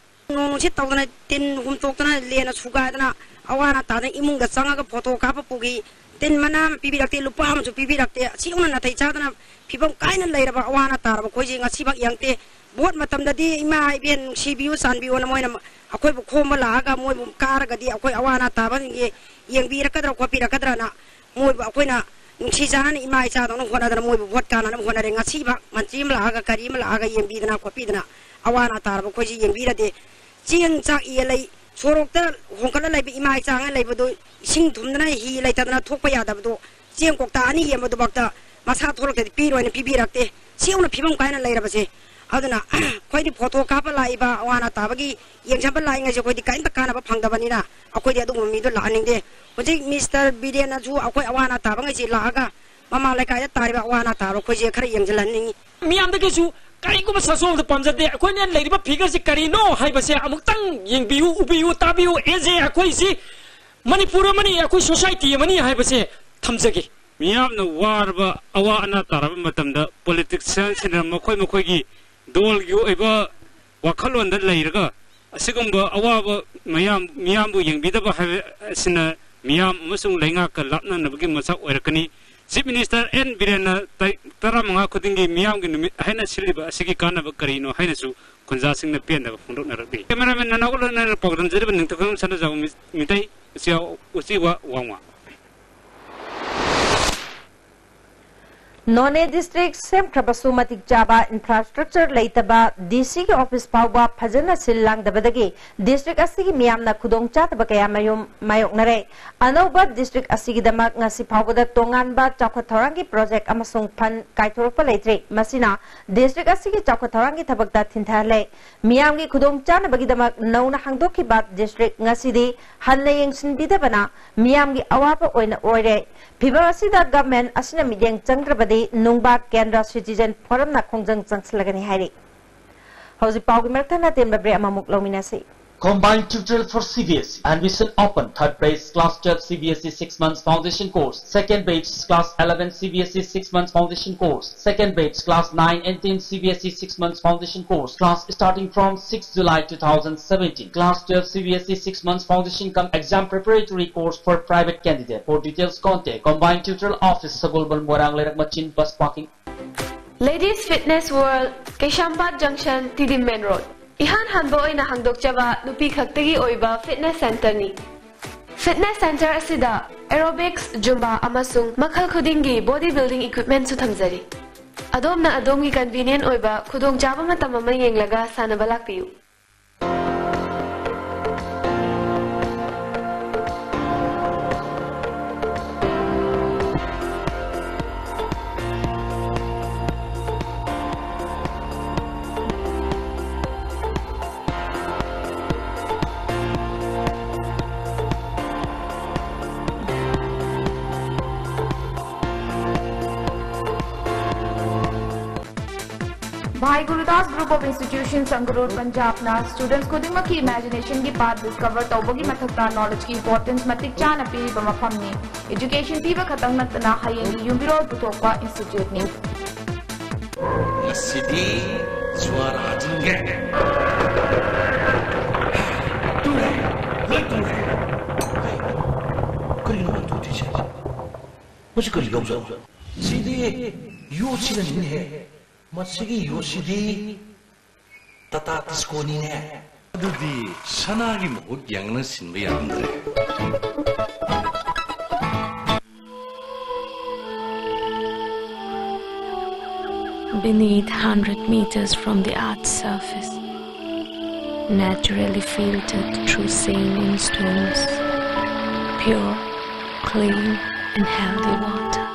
si tawdana tin humtoktana lena sugadana awana tana imungda changaga photo kapa pugi tin manam pibirakte lupa amchu pibirakte siuna nathai chadana phibam kaina leiraba awana taraba khoji ngasibak yangte bot matamdadi ima iben sibiu sanbiu na moina akoi bu khoma laga moi bu karagadi akoi awana tabangi yang bira kadra ko pira kadra na moi bu akoi na si jana ni ima cha dong khona dana moi bu bot kana na khona re ngasi ba manchim laga karim laga yang bidana ko pidana awana tarba ko ji yang bira de chiang chak ye lai sorok ta hongkala lai bi ima cha nga lai bu do sing thumdana hi lai tadana thokpa ya da bu chiang kok ta ani yem bu bakta masa thorok de pi roi ni pi birakte siuna phibam kaina lai ra ba se aduna khoidi photo kapa laiba awana tabagi yengchamba lai ngai khoidi kain ta kana ba phangdabani na akhoi adu mi do laning de hoji Mr. Bidiana ju akhoi awana tabanga ji laga mama lai kai ta riba awana taro khoi je khara yengjalan miyam da kesu kai ko saso da pamjade akhoi ne leiriba figure si kari no hai ba se amuktang yengbiu ubiu tabiu eje akhoi si Manipur mani akhoi society mani hai ba se thamjage miyam na warba awana taraba matamda politics sena makhoi gi dol yu eba wakhalon da leiraga asigumba awaba miyam bu yengbidaba sina miyam amasung lenga ka lapna nabagi masak oirakani chief minister n birena taramanga khudingi miyam gi numit haina siliba asigi kana ba karino haina su khunja singna penda ba phundok narakbi cameraman nanagol na program jeriba ningthakam sana jaw mitai sia usiwa wangwa None district sem krabasu matik jaba infrastructure leitaba DC ki office pawba phajana sillang dabadagi district asigi miyamna khudong chataba kaya mayok nare anoba district asigi damak ngasi pawbada tongan ba chakwa thorangi project amasung phan kaitorpa leitre masina district asigi chakwa thorangi thabakta thintharle miyamgi khudong chanabagi damak nauna hangdoki ba district ngasi di hanlayeng sinbidabana miyamgi awapa oina oire Pibasida government asina mideng changrabadi nungba Kendra Citizen Forum na khongjang changslagani hairi hauji pawgi martana temba bre amamuk lominasi Combined tutorial for CBSE. Admission open. Third batch class 12 CBSE 6 months foundation course. Second batch class 11 CBSE 6 months foundation course. Second batch class 9 and 10 CBSE 6 months foundation course. Class starting from 6 July 2017. Class 12 CBSE 6 months foundation cum exam preparatory course for private candidate. For details contact Combined tutorial office Sagulban Morang Lerak Machin bus parking. Ladies Fitness World, Keshambat Junction, TD Main Road. Ihan hanbo ay nahangdok chaba nupi khaktagi oiba fitness center ni. Fitness center asida aerobics, zumba amasung makhal khudingi bodybuilding equipment su thamjari. Adom na adom gi convenient oiba khudong chaba matam ama yenglaga sanaba lakpiyu. Bhai Gurudas Group of Institutions Sangarur Punjab na students kudingma ki imagination ki path discover tawbagi mathakta knowledge ki importance matik chana piri ba mafam ni education piba khatang natna hayengi yumbiro puthokpa institute ni Masidi swara jinge kari no tu ti cha musi kari gam sa sidi yo china ni hai Masigi Yoshidi Tata Tisconi ne. Adudi Sanagi Mok Yang Sinbi Andre. Beneath 100 meters from the Earth's surface, naturally filtered through saline stones, pure, clean, and healthy water.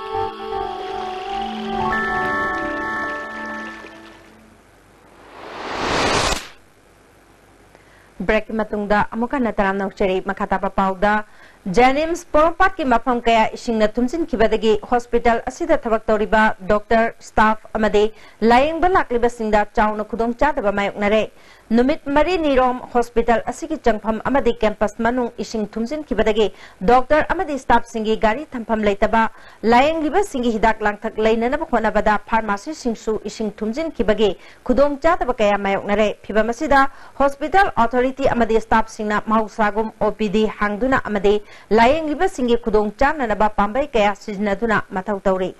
Break matungda amuka nataram naukchari makata papauda Janims Porompat ki mafam kaya ising na tumsin kibadagi hospital asida thabak tawriba doctor staff amade laying balak liba singda chawna khudong chadaba mayok nare numit mari nirom hospital asigi changpham amade campus manung ising tumsin kibadagi doctor amade staff singi gari thampham leitaba laying liba singi hidak langthak leinana khona bada pharmacy singsu ising tumsin kibagi khudong chadaba kaya mayok nare phiba masida hospital authority amade staff singna mausagum OPD hangduna amade laying liba singi khudong chana naba pambai kaya sijnaduna mathau tawri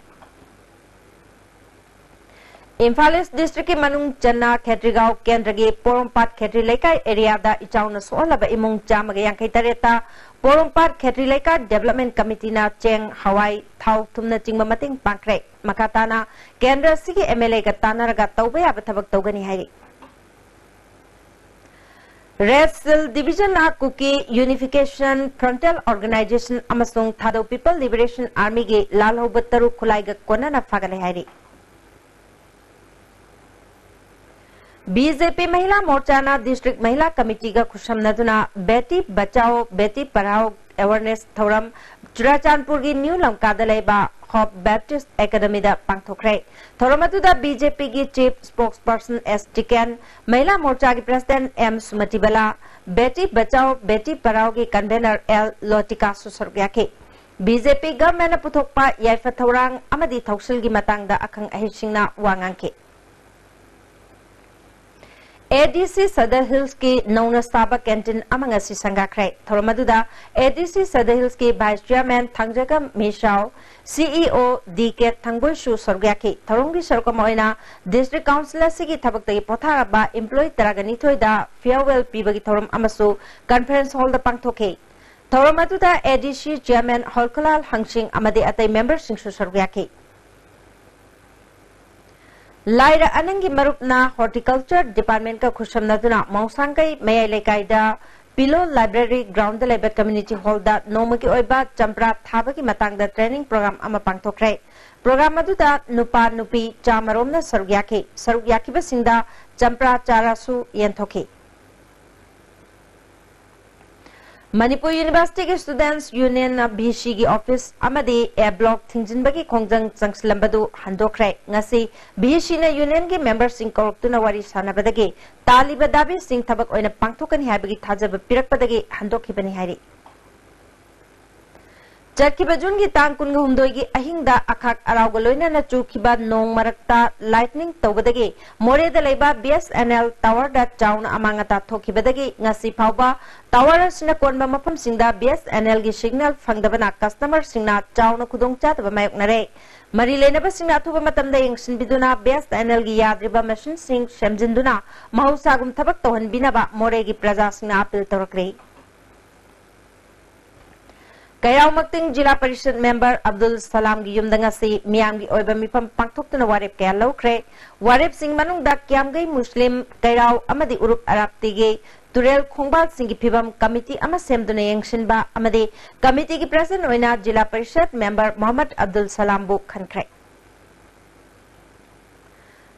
Imphal East District ki manung channa Khetrigao kendra gi Porompat Khetri Laikai area da ichauna solaba imung chamaga yankai tareta Porompat Khetri Laikai Development Committee na cheng Hawaii thau thumna chingba mating pangkre makatana kendra sigi MLA ga tanaraga tawbe aba thabak tawgani hairi Red Seal Division na Kuki Unification Frontal Organization amasung Thado People Liberation Army ge lalho battaru khulai ga kona na fagale hairi BJP Mahila Morcha na District Mahila Committee ga khushamnaduna Beti Bachao Beti Padhao Awareness Thoram Churachandpur gi New Lamkada leba Hope Baptist Academy da pangthokre Thoramatuda BJP gi Chief Spokesperson S Chicken Mahila Morcha gi President M Sumatibala Beti Bachao Beti Padhao gi Convener L Lotika Susorgyake BJP government puthokpa yaifa thorang amadi thausil gi matangda akhang ahisingna wangangke ADC Sadar Hills ki Nauna Saba Canteen amangasi sangakrai Thoramaduda ADC Sadar Hills ki Vice Chairman Thangjagam Mishao CEO DK Thangboishu Sorgyaki Thorongri Sarkomoina District Councilor sigi thabaktagi potharaba employee taragani thoida farewell pibagi thoram amasu conference hall da pangthoke Thoramaduda ADC Chairman Holkolal Hangsing amade atai member singsu Sorgyaki Laira Anangi Marupna Horticulture Department ka khushamnaduna Mausangkai Mayai Lekaida Pilo Library Ground Labor Community Hall da Nomaki Oiba Champra Thabaki Matangda Training Program ama pangthokre Program aduda Nupa Nupi Chamaromna Sarugyaki basingda Champra Charasu Yenthoki Manipur University ke Students Union BC gi office amadi A block thingjinbagi khongjang changslambadu handokre ngasi BC na union gi members sing korktuna wari sanabadagi taliba dabi sing thabak oina pangthokani habagi thajaba pirakpadagi handokhibani hairi Chakhiba June gi tang kun humdoi gi ahingda akhak arauga loina na chukhiba nong marakta lightning tawbadagi more da leiba BSNL tower da chauna amangata thokhibadagi ngasi phauba tower sina konba mafam singda BSNL gi signal phangdabana customer singna chauna khudong chataba mayoknare mari lenaba singna thuba matamda yengsin biduna BSNL gi yadriba machine sing semjinduna mahusagum thabak tohan binaba more gi praja singna apil torakre Kayao Makting Jila Parishad Member Abdul Salam gi yumdangasi miyam gi oiba mipam pangthoktuna warep kaya lokre warep sing manung da kyamgai Muslim Kayao amadi urup Arab tige Turel Khongbal singi phibam committee ama semduna yengshinba amadi committee gi president oina Jila Parishad Member Muhammad Abdul Salam bu khankre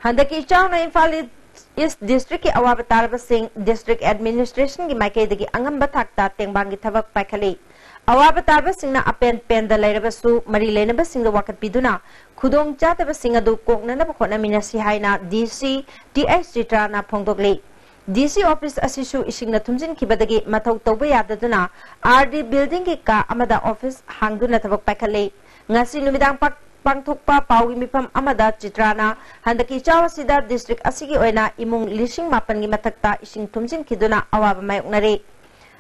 Handaki chauna Imphal East District ki awabatar basing District Administration gi maike dagi angamba thakta tengbang gi thabak pakhali awaba tarbasingna apen penda lairabasu mari lenabasingda wakatpiduna khudong chatabasing adu koknana bakhona minasi haina DC TH Chitrana phongdokle DC office asisu isingna thumjin khibadagi mathau tawba yadaduna RD building ki ka amada office hangduna thabak pakhale ngasi numidang pangthokpa pawi mifam amada Chitrana handaki chawasida district asigi oina imung lising mapan gi mathakta ising thumjin khiduna awaba mayoknare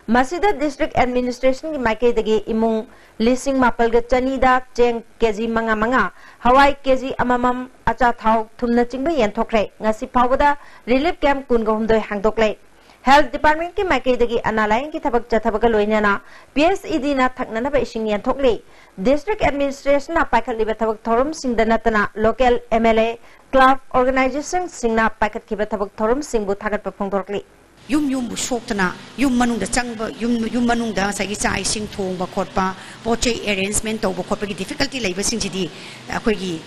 Masida district administration ki maike dagi imung lising mapal ga chanida cheng kg manga hawai kg amamam acha thau thumna chingba yen thokre ngasi phawada relief camp kun ga humdoi hangdokle health department ki maike dagi analying ki thabak chathabaga loinana PSED na thakna ba ising yen thokle district administration na paikhat liba thabak thorum singdanatana local MLA club organization singna paikhat ki ba thabak thorum singbu thagat pa phongdorkli yum bu shoktana yum manung da changba yum manung da sagi chai sing thong ba khotpa poche arrangement to ba khotpa gi difficulty leiba sing jidi akhoi gi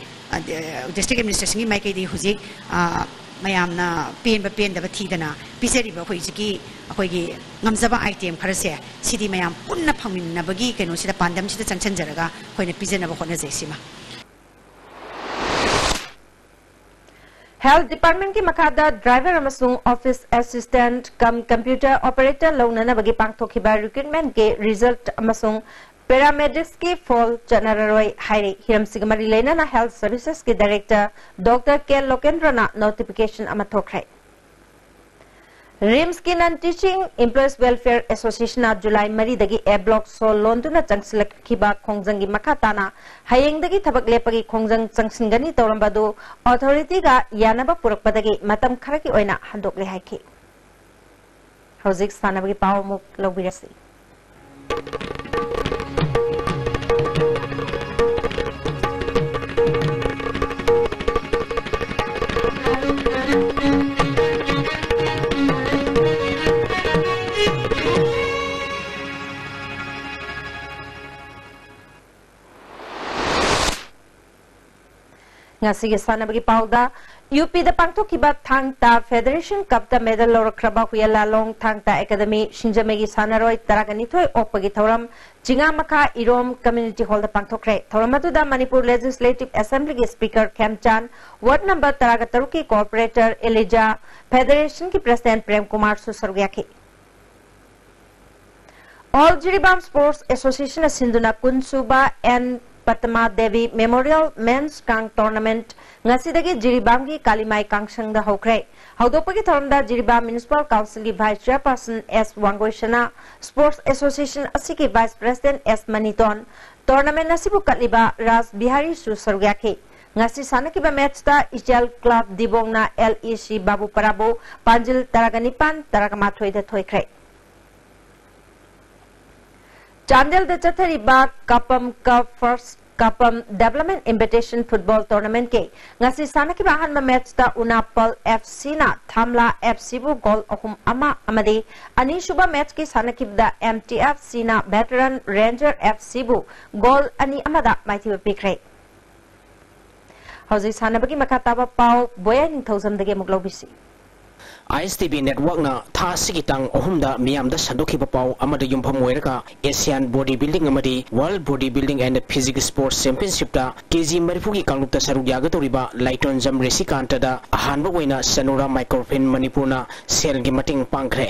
district administration gi mai kai di huji mayam na pen da ba thidana piseri ba khoi ji akhoi gi ngamjaba item kharase sidi mayam punna phangmin na bagi keno sida pandam sida changchan jaraga khoina pijana ba khona jaisima Health Department ki makada driver amasung office assistant kam computer operator launana bagi pangthokiba recruitment ke result amasung paramedics ki fall chanararoi hairi hiram sigmari lena health services ki director Dr. K Lokendra na notification amathokrai RIMS ki non teaching employees welfare association na July mari dagi a block so londuna changsilak khiba khongjang gi makatana hayeng dagi thabak lepagi khongjang changsingani tawrambadu authority ga yanaba purakpadagi matam kharaki oina handokle haiki hojik sanabagi pawmuk lobirasi Ngasi sana bagi pauda UP da pangthokiba thangta Federation Cup da medal lorkraba huyala long thangta academy shinjamegi sanaroi taragani thoi opagi thoram jinga makha irom community hall da pangthokre thoramatu da Manipur Legislative Assembly ki speaker Kemchan ward number taragataru ki corporator Elijah Federation ki president Prem Kumar Susargya ki All Jiribam Sports Association Sinduna Kunsuba and Patma Devi Memorial Men's Kang Tournament ngasidagi Jiribam ki Kalimai Kangsang da hokre haudopagi thoramda Jiribam Municipal Council ki Vice Chairperson S Wangweshana Sports Association asiki Vice President S Maniton tournament nasibu katliba Ras Bihari Susarugyaki ngasi sanaki ba match ta Ijal Club Dibongna LEC Babu Parabo Panjil Taraganipan Taragamathoi da thoikre Chandel the Chathariba Kapam Cup First Kapam Development Invitation Football Tournament ke ngasi sanaki bahan ma match ta Unapal FC na Thamla FC bu goal ahum ama amadi ani shuba match ke sanaki da MTFC na Veteran Ranger FC bu goal ani amada maiti pikre hauji sanabagi makataba pau boya ning thousam dage muklobisi ISTV network na tha sigitang ohumda miyam da sandoki bapau amada yumpham oiraka Asian Bodybuilding amadi World Bodybuilding and Physical Sports Championship ta KG Maripugi kanglukta saruk yagadoriba Laiton Jam Resikanta da ahanba oina Sanura Microphone Manipurna sel gi mating pangkhre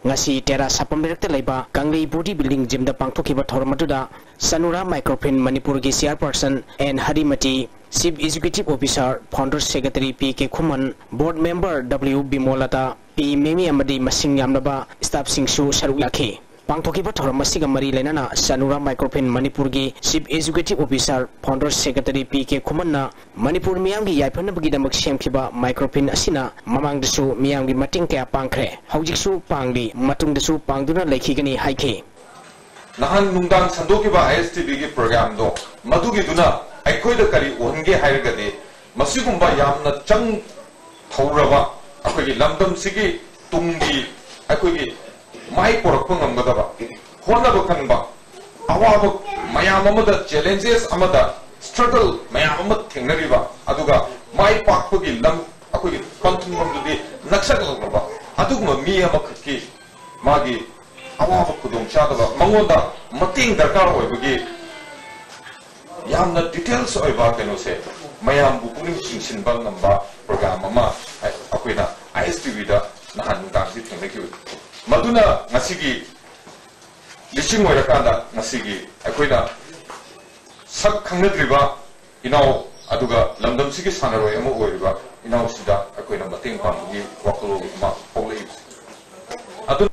ngasi tera sapamirakta laiba Kanglei Bodybuilding Gym da pangthokiba thoramatuda Sanura Microphone Manipur gi chairperson and Harimati Chief Executive Officer Founder Secretary P.K. Khuman Board Member W. Bimolata P. Memi amadi masing yamnaba staff singsu saruk yakhi pangthokiba thoram masiga mari lenana Sanura Microphone Manipur gi Chief Executive Officer Founder Secretary P.K. Khuman na Manipur miyamgi yaiphanabagi damak semkhiba microphone asina mamangdasu miyamgi mating kaya pangkhre haujiksu pangli matungdasu pangduna laikhigani haikhe nahan nungdang sandokiba ISTV gi program do madugi duna aikhoida kari ohenge hairgade masigumba yamna chang thoraba akhoi lamdam sigi tunggi akhoi mai porak ngamgadaba honaba kanba awaba mayam amada challenges amada struggle mayam amad thengnariba aduga mai pakpagi lam akhoi panthumdudi naksaklaba adugma mi amakki magi awaba kudum chadaba mangonda mating darkar oibagi yamna details oiba kenose mayam bu puning singsinba ngamba program ama akoina ISTV da nahan dangsi thengeki maduna ngasigi lising oirakanda ngasigi akoina sak khangnadriba inau aduga lamdam sigi sanaroi ama oiriba inau sida akoina mating panggi wakalo ma pole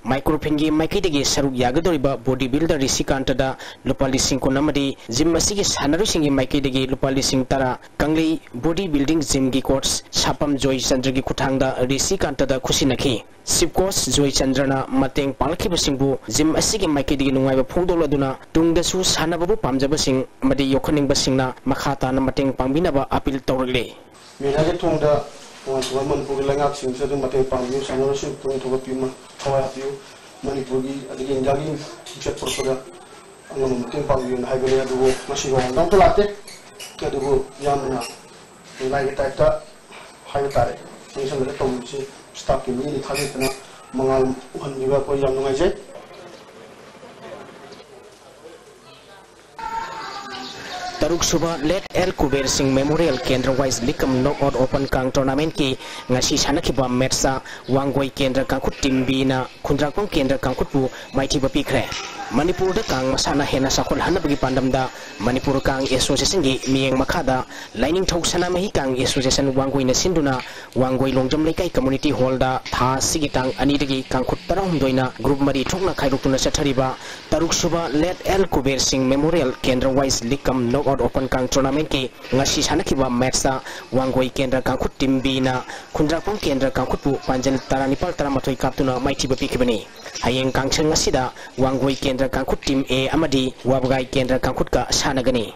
Micropin Maikidigi Saruk Yagadoriba bodybuilder Risikanta Lupali Sinkonamadi Jim Masigi Sanaru Singi Maikidigi Lupali Singtara Kangli bodybuilding Jim Gi Courts Sapam Joy Chandragi Kutanga Risikanta Kusinaki Sipkos Joy Chandrana Mateng Palkiba Singbu Jim Asigi Maikidigi Nungai Pundoladuna Tungdasu Sanabu Pamjabasing Madi Yokaning Basingna Makata Namateng Pambinaba Apil Torle Minagi Tungda Manipuri langak sing sa matay pangyo sa narasyon kung ito kapima kawaya piyo Manipuri at igindagin siya porsoda ang matay pangyo na haibali na dugo masigaw ang tulate kaya dugo yaman na nilay kita ita haibali ang isang nila tawag si staff kami ni thagit na mga uhan juga ko yang nungay jay Taruk Suba Let El Kuber Singh Memorial Kendra Wise Likam Knockout Open Kang Tournament ki ngasi sanakiba Metsa Wangwai Kendra Kangkut Timbi na Kundrakong Kendra Kangkutpu Maiti Bapikre Manipur da Kang Masana Hena Sakol Hana bagi pandam da Manipur Kang Association gi Mieng Makada Lining Thok Sana Mahi Kang Association Wangwai na Sinduna Wangwai Longjam Lekai Community Hall da Tha Sigitang Anidagi Kangkut Tarong Doina Group Mari Thokna Khairutuna Sathariba Taruk Suba Let El Kuber Singh Memorial Kendra Wise Likam Knockout Open Kang Tournament ki ngasi sanakiba Metsa Wangwai Kendra Kangkut Timbi na Kundrakong Kendra Kangkutpu Panjal Taranipal Taramatoi Kaptuna Maiti Bapikibani Hayeng Kangsang ngasida Wangwai Kendra Kangkut Team A amadi Wabgai Kendra Kangkut ka sanagani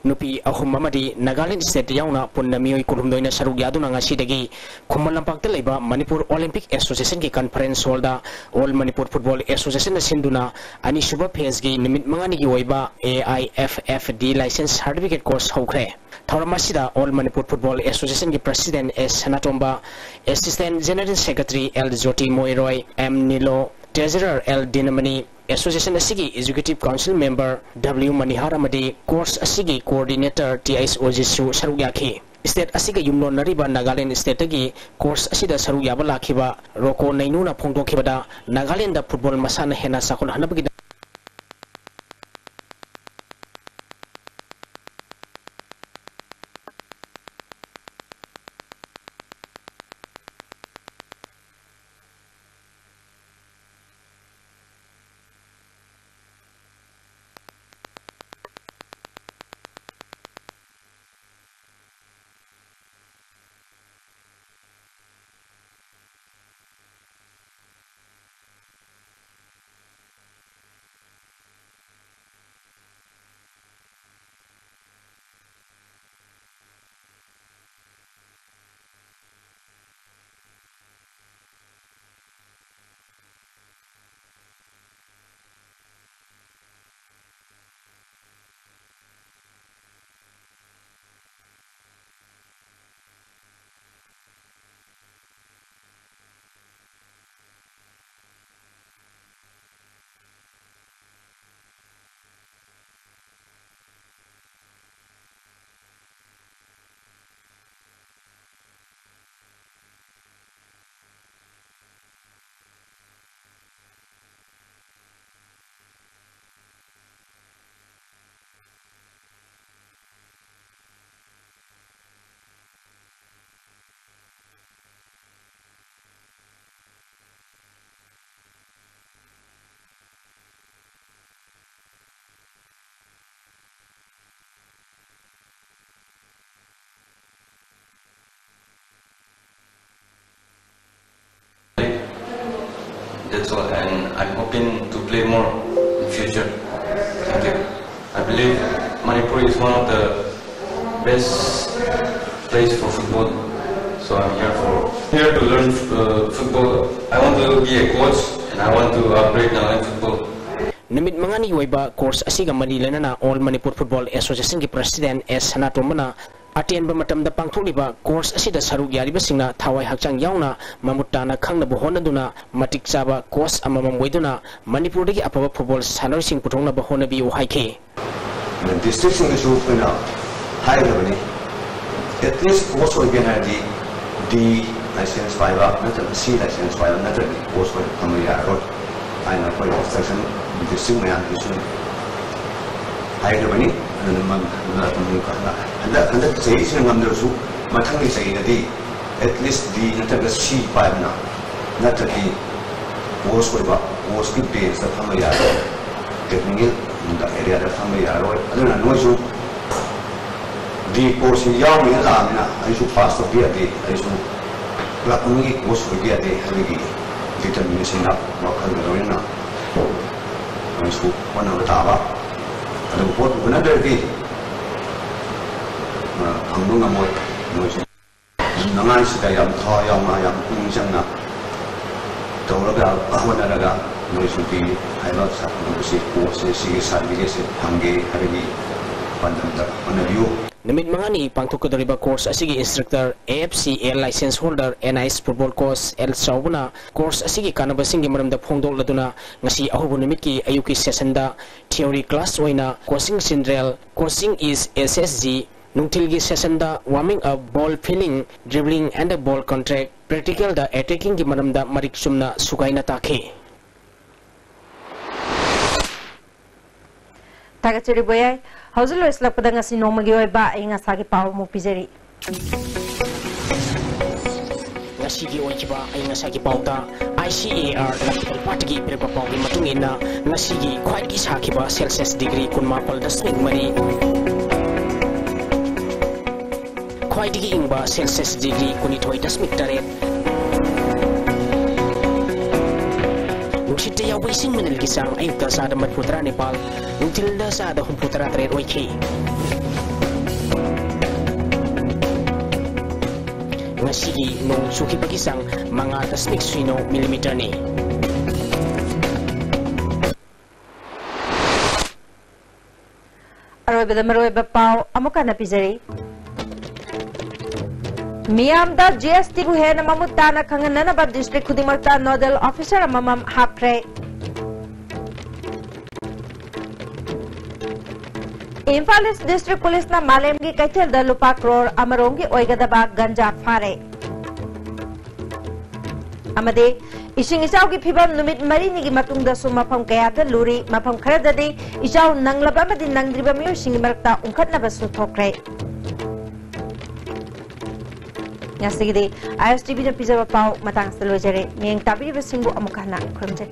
Nupi ahum amadi Nagaland State yauna punna mioi kulumdoina saruk yaduna ngasidagi Kumalampak leba Manipur Olympic Association ki conference holda All Manipur Football Association na sinduna ani suba phase gi nimit mangani gi oiba AIFFD license certificate course hokre Thauramasida All Manipur Football Association ki president S Sanatomba Assistant General Secretary L Joti Moiroy M Nilo Treasurer L Dinamani Association Asigi Executive Council Member W Manihara Madi Course Asigi Coordinator TIS Ojisu Saruyaki State Asiga Yumno Nariba Nagaland State Agi Course Asida Saruyaba Lakiba Roko Nainuna Pongdo Kibada Nagaland Football Masana Hena Sakul Hanabagi That's all, and I'm hoping to play more in future. Thank you. I believe Manipur is one of the best place for football, so I'm here to learn football. I want to be a coach, and I want to upgrade now in football. Namit mangani waiba course asiga Manila na All Manipur Football Association ki President S Sanatomana अटेन बमतम द पांगथोलिबा course असिदा सरुक यारिबा सिंगना थावाई हक्चांग याउना ममुट्टाना खंगनबो होनदुना मटिक चाबा कोर्स अममम वैदुना मणिपुरदगी अफबा फुटबॉल सानरसिंग पुथोंगनबो होनबियो हाइखे district sing issue na high level at least course organize the license fiber not the C license fiber not the course for familiar road I know for instruction district may issue high level and man and that say is under su mathang say the at least the not the C fiber na not the course for course ki base the familiar technical in the area of family road aduna noisu the course young in la na I should pass the beer day I should la kungi course for beer day having determination up makal na I should one of the taba adu pot another day amnu na mo noisu nangai sida yam tha yam na yam kung chang na tawraga ahwana raga noisu bi I love si course si service hange harigi pandam anabiu Namit mangani pangthukadariba course asigi instructor AFCA license holder NIS football course L Saubuna course asigi kanabasingi maramda phongdok laduna ngasi ahubu nimitki ayuki session da theory class oina coaching central coaching is SSG nungtilgi session da warming up ball feeling dribbling and the ball contact practical da attacking gi maramda marik sumna sugaina takhe Tagachiri boyai hausulo islak padang asi nomagi oi ba inga sagi pau mo pijeri ngasigi oi kiba inga sagi pauta ICAR electrical party prepa pau gi matung ina ngasigi khwai gi sakiba celsius degree kunma pal dasmik mari khwai gi ingba celsius degree kuni thoi dasmik tare Nuksite ya wising menil kisang ayuta sa damat putra Nepal nungtilda sa da putra tret oiki ngasigi nung suki pagisang mga dasmik suino millimeter ni Aroy beda maroy ba pau amuka na pizeri Miyamda GST bu he na mamutta na khangana ba district khudimarta nodal officer amamam hapre Imphal East District Police na malem gi kaithel da lupa crore amarongi oigadaba ganja fare amade ising isau gi phibam numit mari ni gi matung da su mafam kaya da luri mafam khara da de isau nanglaba amadi nangdriba mi sing marakta ungkhatna ba su thokre Yastigidi ISTV na pizza pau matang sa lojere miyang tabi ba singbu amukana krumjari